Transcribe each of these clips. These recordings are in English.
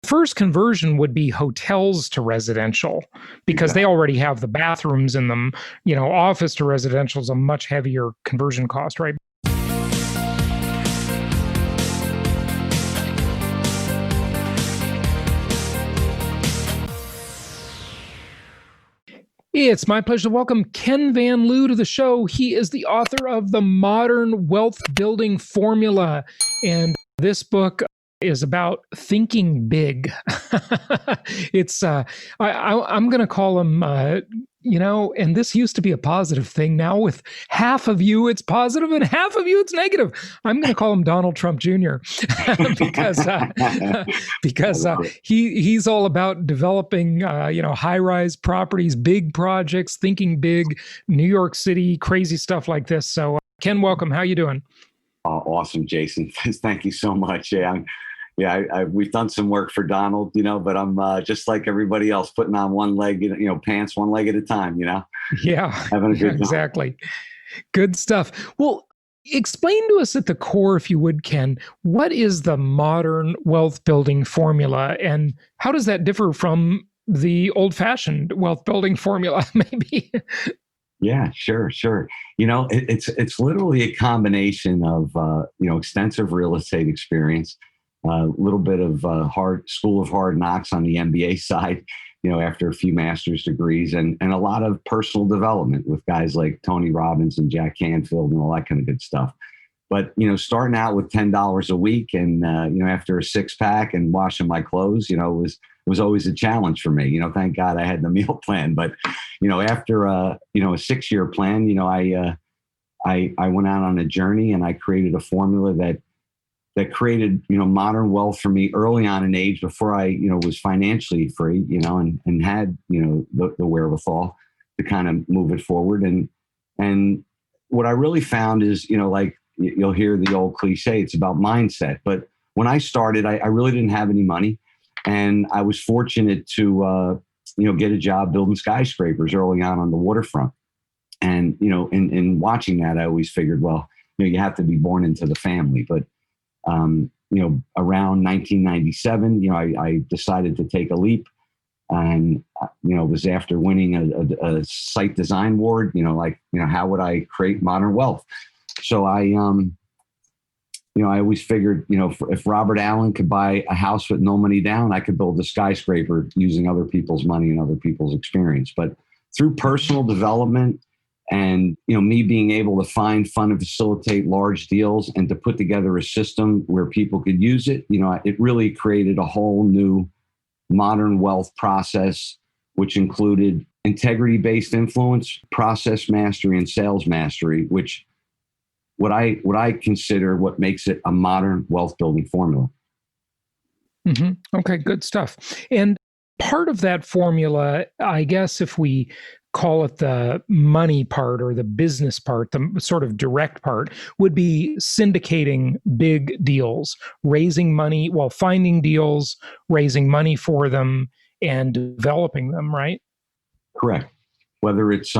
first conversion would be hotels to residential because they already have the bathrooms in them. Office to residential is a much heavier conversion cost, right? It's my pleasure to welcome Ken Van Liew to the show. He is the author of The Modern Wealth Building Formula, and this book is about thinking big. It's I'm going to call him, and this used to be a positive thing. Now with half of you, it's positive, and half of you, it's negative. I'm going to call him Donald Trump Jr. because he's all about developing, high-rise properties, big projects, thinking big, New York City, crazy stuff like this. So, Ken, welcome. How you doing? Awesome, Jason. Thank you so much. We've done some work for Donald, but I'm just like everybody else, putting on one leg, pants one leg at a time, Yeah, having a good time. Exactly. Good stuff. Well, explain to us at the core, if you would, Ken, what is the modern wealth building formula, and how does that differ from the old-fashioned wealth building formula, maybe? Yeah, sure. It's literally a combination of extensive real estate experience, a little bit of school of hard knocks on the MBA side, after a few master's degrees, and a lot of personal development with guys like Tony Robbins and Jack Canfield and all that kind of good stuff. But starting out with $10 a week, and after a six pack and washing my clothes, was always a challenge for me. Thank God I had the meal plan. But after a 6-year plan, I went out on a journey, and I created a formula that created modern wealth for me early on in age, before I was financially free, and had the wherewithal to kind of move it forward. And what I really found is, like you'll hear the old cliche, it's about mindset. But when I started, I really didn't have any money. And I was fortunate to, get a job building skyscrapers early on the waterfront. And, in watching that, I always figured, well, you have to be born into the family. But, around 1997, I decided to take a leap. And, it was after winning a site design award, how would I create modern wealth? So I always figured, if Robert Allen could buy a house with no money down, I could build a skyscraper using other people's money and other people's experience. But through personal development and, me being able to find, fund, and facilitate large deals, and to put together a system where people could use it, it really created a whole new modern wealth process, which included integrity-based influence, process mastery, and sales mastery, which what I consider what makes it a modern wealth building formula. Mm-hmm. Okay, good stuff. And part of that formula, I guess, if we call it the money part or the business part, the sort of direct part, would be syndicating big deals, raising money, finding deals, raising money for them, and developing them, right? Correct. Whether it's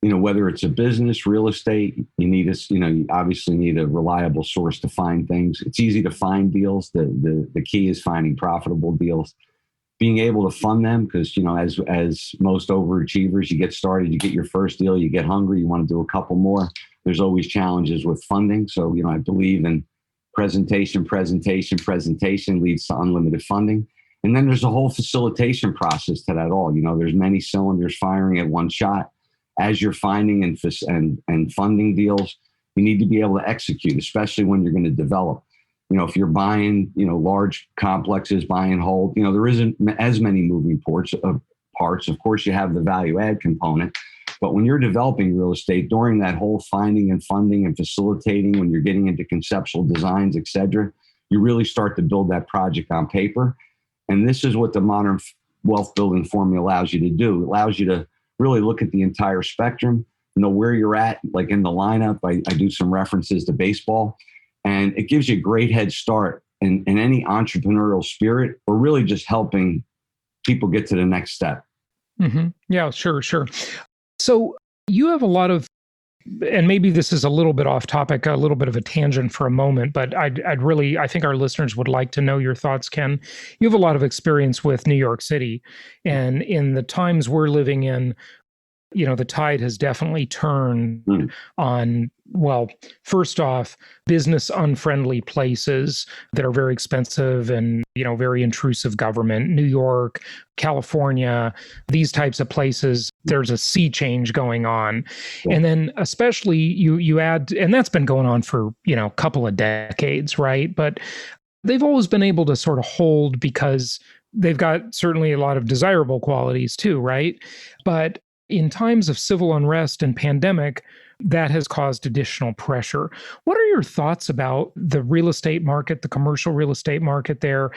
whether it's a business, real estate, you obviously need a reliable source to find things. It's easy to find deals. The key is finding profitable deals, being able to fund them, because, as most overachievers, you get started, you get your first deal, you get hungry, you want to do a couple more. There's always challenges with funding. So, I believe in presentation leads to unlimited funding. And then there's a whole facilitation process to that all. There's many cylinders firing at one shot. As you're finding and funding deals, you need to be able to execute, especially when you're going to develop. If you're buying, large complexes, buy and hold, there isn't as many moving parts. Of course, you have the value add component, but when you're developing real estate, during that whole finding and funding and facilitating, when you're getting into conceptual designs, et cetera, you really start to build that project on paper. And this is what the modern wealth building formula allows you to do. It allows you to really look at the entire spectrum, know where you're at, like in the lineup. I do some references to baseball, and it gives you a great head start in any entrepreneurial spirit, or really just helping people get to the next step. Mm-hmm. Yeah, sure. So you have a lot of and maybe this is a little bit off topic, a little bit of a tangent for a moment, but I think our listeners would like to know your thoughts, Ken. You have a lot of experience with New York City, and in the times we're living in, the tide has definitely turned on, well, first off, business unfriendly places that are very expensive and, very intrusive government. New York, California, these types of places, there's a sea change going on. Yeah. And then especially you add, and that's been going on for, a couple of decades, right? But they've always been able to sort of hold because they've got certainly a lot of desirable qualities too, right? But in times of civil unrest and pandemic, that has caused additional pressure. What are your thoughts about the real estate market, the commercial real estate market there?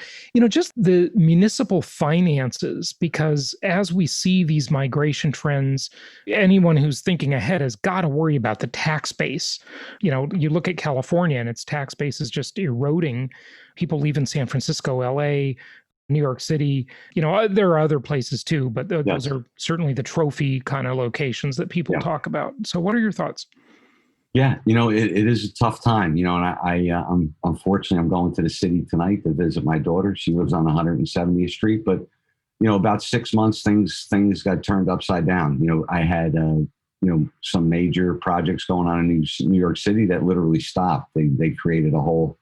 Just the municipal finances, because as we see these migration trends, anyone who's thinking ahead has got to worry about the tax base. You look at California and its tax base is just eroding. People leaving San Francisco, LA, New York City, there are other places too, but those are certainly the trophy kind of locations that people talk about. So what are your thoughts? Yeah, it is a tough time, and I'm unfortunately, I'm going to the city tonight to visit my daughter. She lives on 170th Street, but, about 6 months, things got turned upside down. I had, some major projects going on in New York City that literally stopped. They created a whole,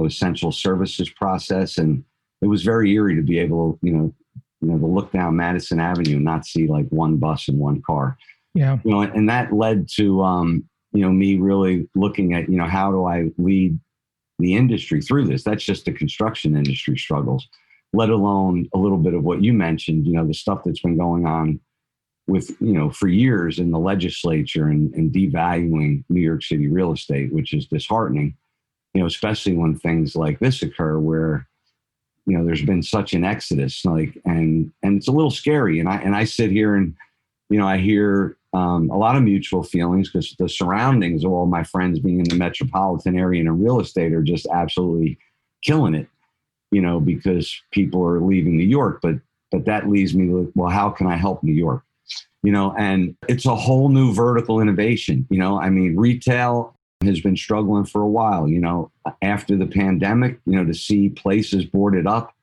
essential services process, and it was very eerie to be able to, to look down Madison Avenue and not see like one bus and one car. Yeah. And that led to, me really looking at, how do I lead the industry through this? That's just the construction industry struggles, let alone a little bit of what you mentioned, the stuff that's been going on with, for years in the legislature and devaluing New York City real estate, which is disheartening, especially when things like this occur where, there's been such an exodus, and it's a little scary. And I sit here and, I hear a lot of mutual feelings because the surroundings of all my friends being in the metropolitan area and in real estate are just absolutely killing it, because people are leaving New York. But that leaves me with, well, how can I help New York? And it's a whole new vertical innovation. Retail has been struggling for a while, after the pandemic, to see places boarded up,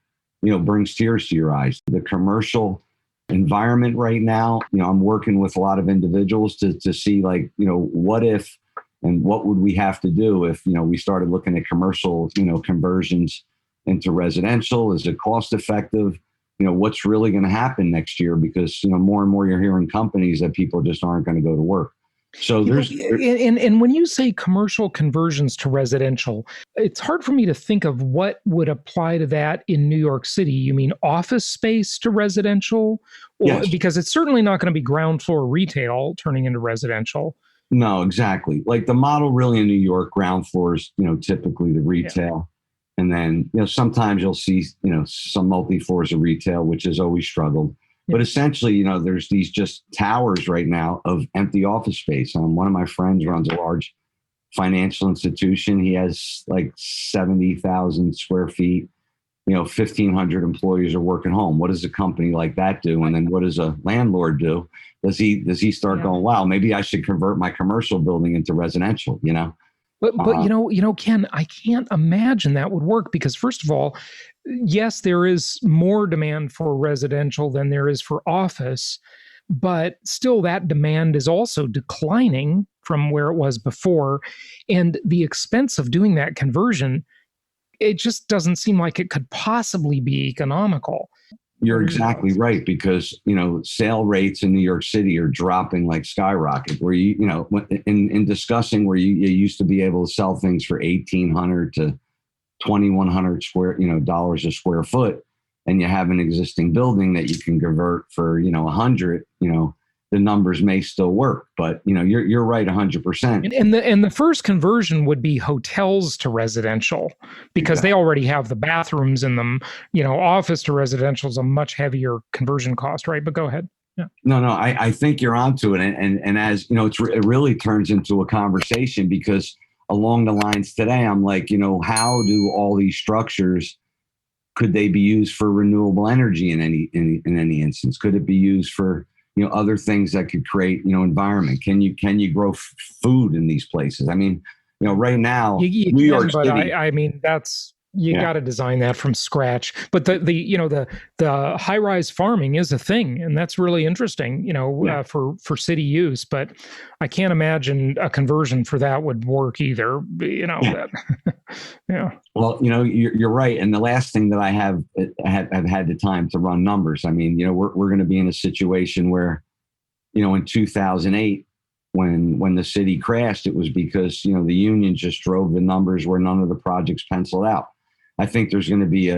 brings tears to your eyes. The commercial environment right now, I'm working with a lot of individuals to see what if, and what would we have to do if, we started looking at commercial, conversions into residential? Is it cost effective? What's really going to happen next year? Because, more and more you're hearing companies that people just aren't going to go to work. So and when you say commercial conversions to residential, it's hard for me to think of what would apply to that in New York City. You mean office space to residential? Yes. Because it's certainly not going to be ground floor retail turning into residential. No, exactly. Like the model really in New York, ground floor is, typically the retail. Yeah. And then, sometimes you'll see, some multi-floors of retail, which has always struggled. But essentially, there's these just towers right now of empty office space. One of my friends runs a large financial institution. He has like 70,000 square feet. 1,500 employees are working home. What does a company like that do? And then what does a landlord do? Does he start going, wow, maybe I should convert my commercial building into residential, But Ken, I can't imagine that would work because first of all, yes, there is more demand for residential than there is for office, but still that demand is also declining from where it was before. And the expense of doing that conversion, it just doesn't seem like it could possibly be economical. You're exactly right, because, sale rates in New York City are dropping like skyrocket, where in discussing where you used to be able to sell things for $1,800 to $2,100 dollars a square foot, and you have an existing building that you can convert for, 100, the numbers may still work, but you're right 100%. And the first conversion would be hotels to residential because they already have the bathrooms in them. Office to residential is a much heavier conversion cost, right? But go ahead. Yeah. No, I think you're onto it, and as it really turns into a conversation because along the lines today, I'm like, how do all these structures, could they be used for renewable energy in any instance? Could it be used for other things that could create, environment? Can you grow food in these places? I mean, right now, you New can, York but City. I mean, that's, you Yeah. got to design that from scratch. But the high rise farming is a thing, and that's really interesting, for city use. But I can't imagine a conversion for that would work either. Yeah. That, yeah. Well, you're right. And the last thing that I've had the time to run numbers. I mean, we're going to be in a situation where, in 2008, when the city crashed, it was because, the union just drove the numbers where none of the projects penciled out. I think there's going to be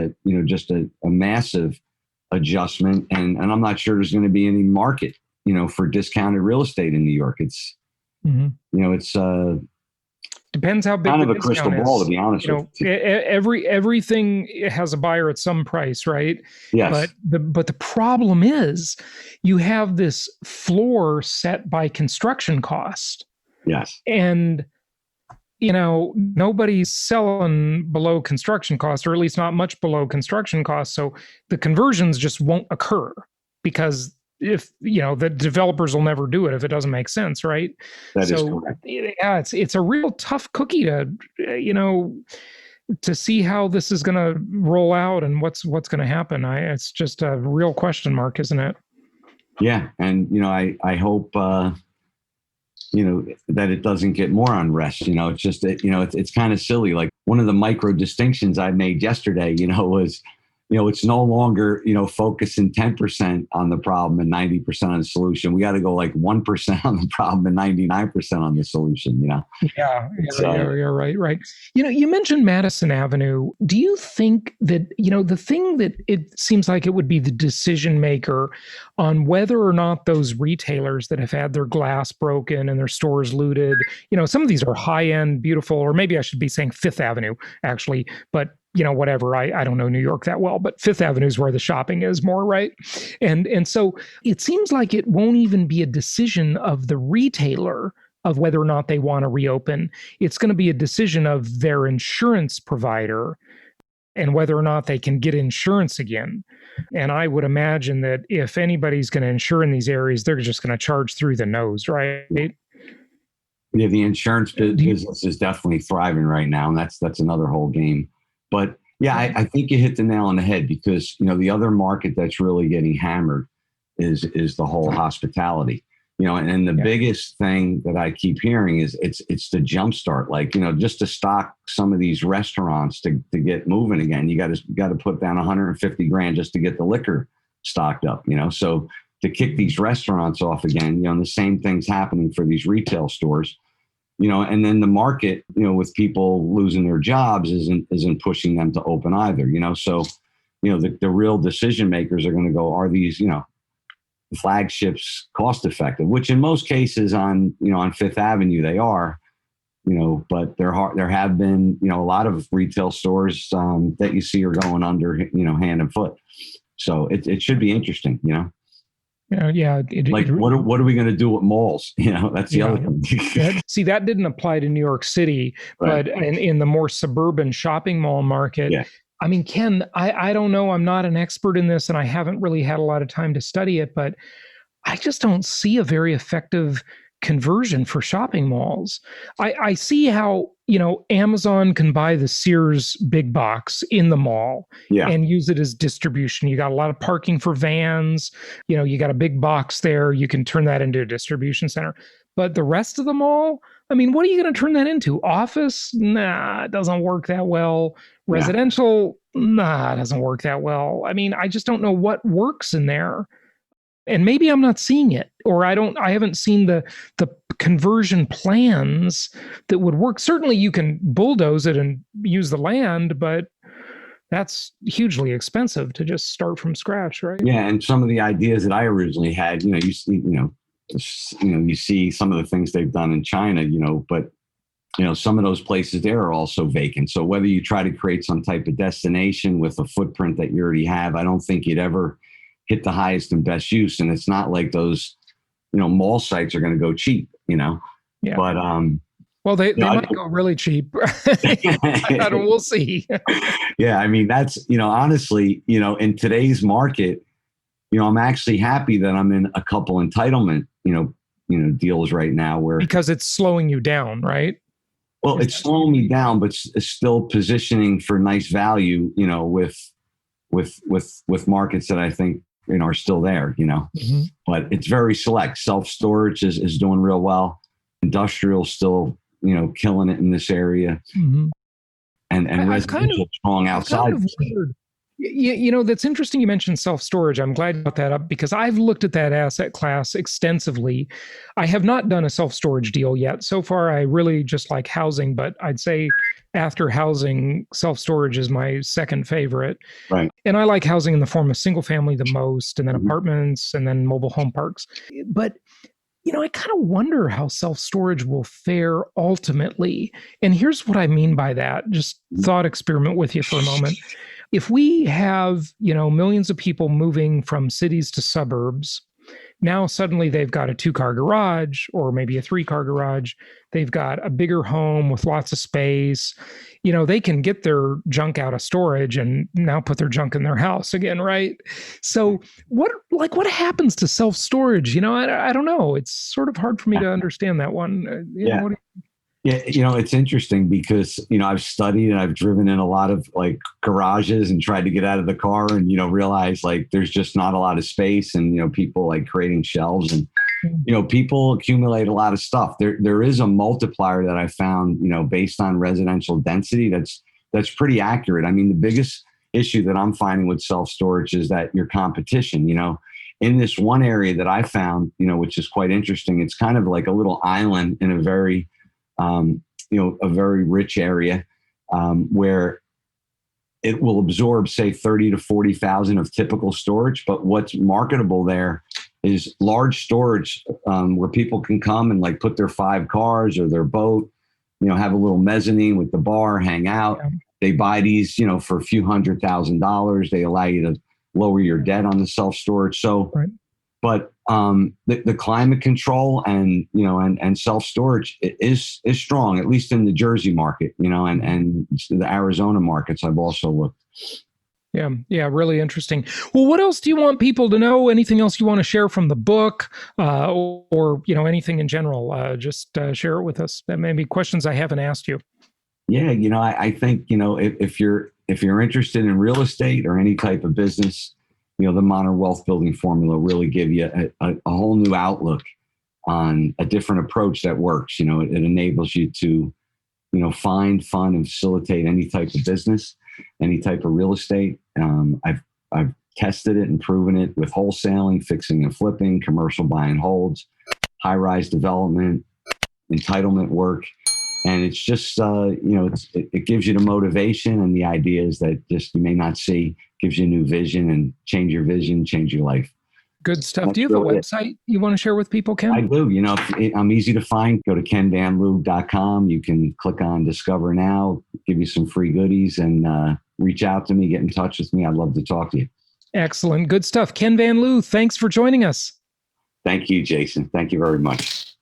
just a massive adjustment, and I'm not sure there's going to be any market, for discounted real estate in New York. It's, it's depends how big kind the of a crystal ball, to be honest with you. Everything has a buyer at some price, right? Yes. But the problem is you have this floor set by construction cost. Yes. And nobody's selling below construction cost, or at least not much below construction cost. So the conversions just won't occur because if the developers will never do it if it doesn't make sense, right? That is correct. Yeah, it's a real tough cookie to to see how this is going to roll out and what's going to happen. It's just a real question mark, isn't it? Yeah, and I hope that it doesn't get more unrest. It's just that, it's kind of silly. Like one of the micro distinctions I made yesterday, was, it's no longer, focusing 10% on the problem and 90% on the solution. We got to go like 1% on the problem and 99% on the solution, Yeah, you're right. You mentioned Madison Avenue. Do you think that, the thing that it seems like it would be the decision maker on whether or not those retailers that have had their glass broken and their stores looted, some of these are high-end, beautiful, or maybe I should be saying Fifth Avenue, actually, but whatever. I don't know New York that well, but Fifth Avenue is where the shopping is more, right? And so it seems like it won't even be a decision of the retailer of whether or not they want to reopen. It's going to be a decision of their insurance provider and whether or not they can get insurance again. And I would imagine that if anybody's going to insure in these areas, they're just going to charge through the nose, right? Yeah, the insurance business is definitely thriving right now, and that's another whole game. But yeah, I think you hit the nail on the head because, the other market that's really getting hammered is the whole hospitality, and the biggest thing that I keep hearing is it's the jumpstart, like, just to stock some of these restaurants to get moving again. You got to put down $150,000 just to get the liquor stocked up, so to kick these restaurants off again, the same thing's happening for these retail stores. And then the market, with people losing their jobs isn't pushing them to open either, so, the real decision makers are going to go, are these, flagships cost effective, which in most cases on Fifth Avenue, they are, but there have been, a lot of retail stores that you see are going under, hand and foot. So it should be interesting, Yeah. What are we going to do with malls? That's the other thing. See, that didn't apply to New York City, right. But in the more suburban shopping mall market, yeah. I mean, Ken, I don't know. I'm not an expert in this and I haven't really had a lot of time to study it, but I just don't see a very effective conversion for shopping malls. I see how, Amazon can buy the Sears big box in the mall and use it as distribution. You got a lot of parking for vans, you got a big box there. You can turn that into a distribution center. But the rest of the mall, I mean, what are you going to turn that into? Office? Nah, it doesn't work that well. Residential? Nah, it doesn't work that well. I mean, I just don't know what works in there. And maybe I'm not seeing it, or I haven't seen the conversion plans that would work. Certainly you can bulldoze it and use the land, but that's hugely expensive to just start from scratch, right? Yeah, and some of the ideas that I originally had, you see some of the things they've done in China, but some of those places there are also vacant. So whether you try to create some type of destination with a footprint that you already have, I don't think you'd ever hit the highest and best use. And it's not like those, mall sites are going to go cheap, Yeah. But, well, they might go really cheap. We'll see. Yeah. I mean, that's, honestly, in today's market, I'm actually happy that I'm in a couple entitlement, deals right now where, because it's slowing you down, right? well, it's slowing me down, but it's still positioning for nice value, with markets that I think, are still there, Mm-hmm. but it's very select. Self-storage is doing real well. Industrial still, killing it in this area. Mm-hmm. And residential strong outside. Wondered, that's interesting you mentioned self-storage. I'm glad you brought that up because I've looked at that asset class extensively. I have not done a self-storage deal yet. So far, I really just like housing, but I'd say after housing, self-storage is my second favorite. Right. And I like housing in the form of single family the most, and then apartments, and then mobile home parks. But I kind of wonder how self-storage will fare ultimately. And here's what I mean by that. Just thought experiment with you for a moment. If we have, millions of people moving from cities to suburbs, now suddenly they've got a 2-car garage or maybe a 3-car garage. They've got a bigger home with lots of space. They can get their junk out of storage and now put their junk in their house again, right? So what happens to self-storage? I don't know. It's sort of hard for me to understand that one. Yeah. It's interesting because, I've studied and I've driven in a lot of like garages and tried to get out of the car and, realize like there's just not a lot of space and, people like creating shelves and, people accumulate a lot of stuff. There is a multiplier that I found, based on residential density. That's pretty accurate. I mean, the biggest issue that I'm finding with self-storage is that your competition, in this one area that I found, which is quite interesting. It's kind of like a little island in a very, a very rich area where it will absorb, say, 30 to 40,000 of typical storage. But what's marketable there is large storage where people can come and like put their 5 cars or their boat, have a little mezzanine with the bar, hang out. Yeah. They buy these, for a few $100,000. They allow you to lower your debt on the self-storage. So, right. But the climate control and self-storage is strong, at least in the Jersey market, and the Arizona markets I've also looked. Yeah, really interesting. Well, what else do you want people to know? Anything else you want to share from the book, or anything in general? Just share it with us. Maybe questions I haven't asked you. Yeah, I think if you're interested in real estate or any type of business, the modern wealth building formula really give you a whole new outlook on a different approach that works. It enables you to, find, fund, and facilitate any type of business, any type of real estate. I've tested it and proven it with wholesaling, fixing and flipping, commercial buy and holds, high-rise development, entitlement work. And it's just, it gives you the motivation and the ideas that just you may not see, gives you a new vision and change your vision, change your life. Good stuff. That's Do you have really a website you want to share with people, Ken? I do. I'm easy to find. Go to kenvanliew.com. You can click on Discover Now, give you some free goodies, and reach out to me, get in touch with me. I'd love to talk to you. Excellent. Good stuff. Ken Van Liew, thanks for joining us. Thank you, Jason. Thank you very much.